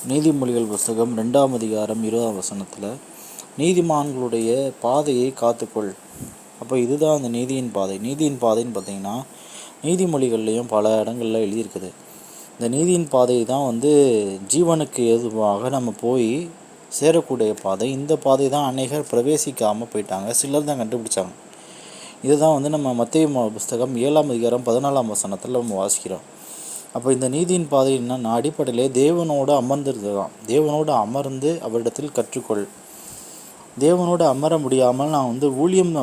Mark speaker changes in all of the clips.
Speaker 1: நீதிமொழிகள் புஸ்தகம் 2ஆம் அதிகாரம் 20ஆம் வசனத்தில் நீதிமான்களுடைய பாதையை காத்துக்கொள். அப்போ இதுதான் அந்த நீதியின் பாதை. நீதியின் பாதைன்னு பார்த்தீங்கன்னா நீதிமொழிகள்லையும் பல இடங்கள்ல எழுதியிருக்குது. இந்த நீதியின் பாதை தான் ஜீவனுக்கு எதுவாக நம்ம போய் சேரக்கூடிய பாதை. இந்த பாதை தான் அநேகர் பிரவேசிக்காமல் போயிட்டாங்க, சிலர் தான் கண்டுபிடிச்சாங்க. இதுதான் நம்ம மத்தேயு புஸ்தகம் 7ஆம் அதிகாரம் 14ஆம் வசனத்தில் நம்ம வாசிக்கிறோம். அப்போ இந்த நீதியின் பாதை என்னன்னா, அடிப்படையிலே தேவனோடு அமர்ந்திருக்கலாம். தேவனோடு அமர்ந்து அவரிடத்தில் கற்றுக்கொள். தேவனோடு அமர முடியாமல் நான் ஊழியம்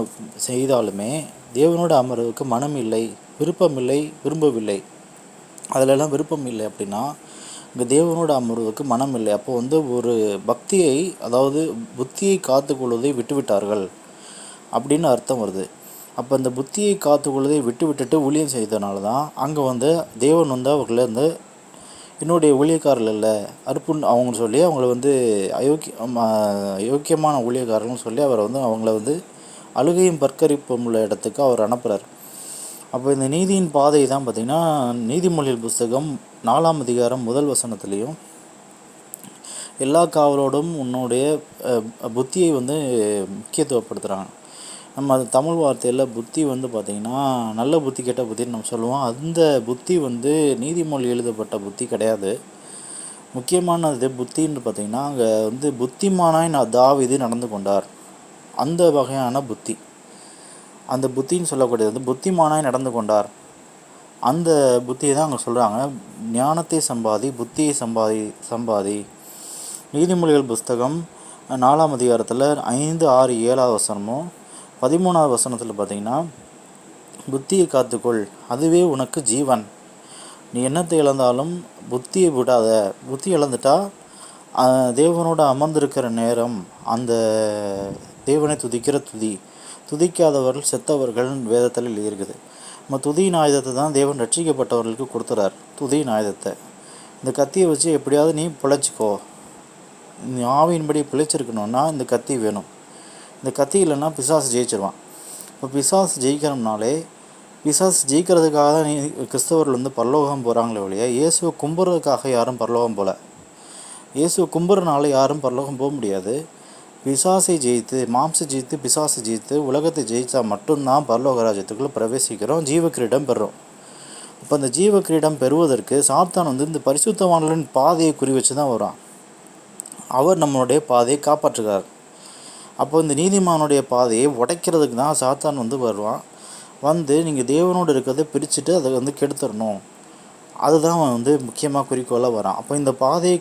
Speaker 1: செய்தாலுமே தேவனோடு அமர்வுக்கு மனம் இல்லை, விருப்பமில்லை, விரும்பவில்லை. அதிலெல்லாம் விருப்பம் இல்லை அப்படின்னா இங்கே தேவனோடு அமர்வுக்கு மனம் இல்லை. அப்போ ஒரு பக்தியை, அதாவது புத்தியை காத்துக்கொள்வதை விட்டுவிட்டார்கள் அப்படின்னு அர்த்தம் வருது. அப்போ இந்த புத்தியை காத்துக்கொள்வதை விட்டுட்டு ஊழியம் செய்தனால தான் அங்கே தேவன் அவர்களை என்னுடைய ஊழியக்காரர்கள் இல்லை, அவங்க சொல்லி அவங்கள யோக்கியமான ஊழியக்காரர்கள்னு சொல்லி அவர் அவங்கள அழுகையும் பற்கரிப்பும் உள்ள இடத்துக்கு அவர் அனுப்புகிறார். அப்போ இந்த நீதியின் பாதை தான் பார்த்திங்கன்னா நீதிமொழிகள் புஸ்தகம் 4ஆம் அதிகாரம் 1 வசனத்துலேயும் எல்லா காவலோடும் உன்னுடைய புத்தியை முக்கியத்துவப்படுத்துகிறாங்க. நம்ம அது தமிழ் வார்த்தையில் புத்தி பார்த்திங்கன்னா நல்ல புத்தி கெட்ட புத்தின்னு நம்ம சொல்லுவோம். அந்த புத்தி நீதிமொழி எழுதப்பட்ட புத்தி கிடையாது. முக்கியமானது புத்தின்னு பார்த்திங்கன்னா அங்கே புத்திமானாய் தாவீது நடந்து கொண்டார். அந்த வகையான புத்தி, அந்த புத்தின்னு சொல்லக்கூடியது புத்திமானாய் நடந்து கொண்டார். அந்த புத்தியை தான் அங்கே சொல்கிறாங்க. ஞானத்தை சம்பாதி, புத்தியை சம்பாதி. நீதிமொழிகள் புஸ்தகம் 4ஆம் அதிகாரத்தில் 5, 6, 7ஆவது வசனமும் 13ஆவது வசனத்தில் பார்த்திங்கன்னா புத்தியை காத்துக்கொள், அதுவே உனக்கு ஜீவன். நீ என்னத்தை இழந்தாலும் புத்தியை விடாத. புத்தி இழந்துட்டா தேவனோட அமர்ந்திருக்கிற நேரம் அந்த தேவனை துதிக்கிற துதிக்காதவர்கள் செத்தவர்கள் வேதத்தில் எழுதியிருக்குது. நம்ம துதியின் ஆயுதத்தை தான் தேவன் ரட்சிக்கப்பட்டவர்களுக்கு கொடுத்துறார். துதியின் ஆயுதத்தை, இந்த கத்தியை வச்சு எப்படியாவது நீ பிழைச்சிக்கோ. நீ ஆவியின்படி பிழைச்சிருக்கணும்னா இந்த கத்தி வேணும். இந்த கத்தி இல்லைன்னா பிசாசு ஜெயிச்சிருவான். இப்போ பிசாசு ஜெயிக்கணும்னாலே, பிசாசு ஜெயிக்கிறதுக்காக தான் கிறிஸ்தவர்கள் பரலோகம் போகிறாங்களே ஒழிய இயேசுவை கும்புறதுக்காக யாரும் பரலோகம் போகல. இயேசுவை கும்புறனால யாரும் பரலோகம் போக முடியாது. பிசாசை ஜெயித்து, ஜெயித்து, பிசாசு ஜெயித்து, உலகத்தை ஜெயித்தா மட்டும்தான் பரலோக ராஜ்யத்துக்குள்ளே பிரவேசிக்கிறோம், ஜீவக்கிரீடம் பெறுறோம். இப்போ அந்த ஜீவக்கிரீடம் பெறுவதற்கு சாத்தான் இந்த பரிசுத்தவான்களின் பாதையை குறி வச்சு தான் வரான். அவர் நம்மளுடைய பாதையை காப்பாற்றுகிறார். அப்போ இந்த நீதிமானுடைய பாதையை உடைக்கிறதுக்கு தான் சாத்தான் வருவான். நீங்கள் தேவனோடு இருக்கிறத பிரிச்சுட்டு அதை கெடுத்துடணும். அதுதான் முக்கியமாக குறிக்கோளாக வரான். அப்போ இந்த பாதையை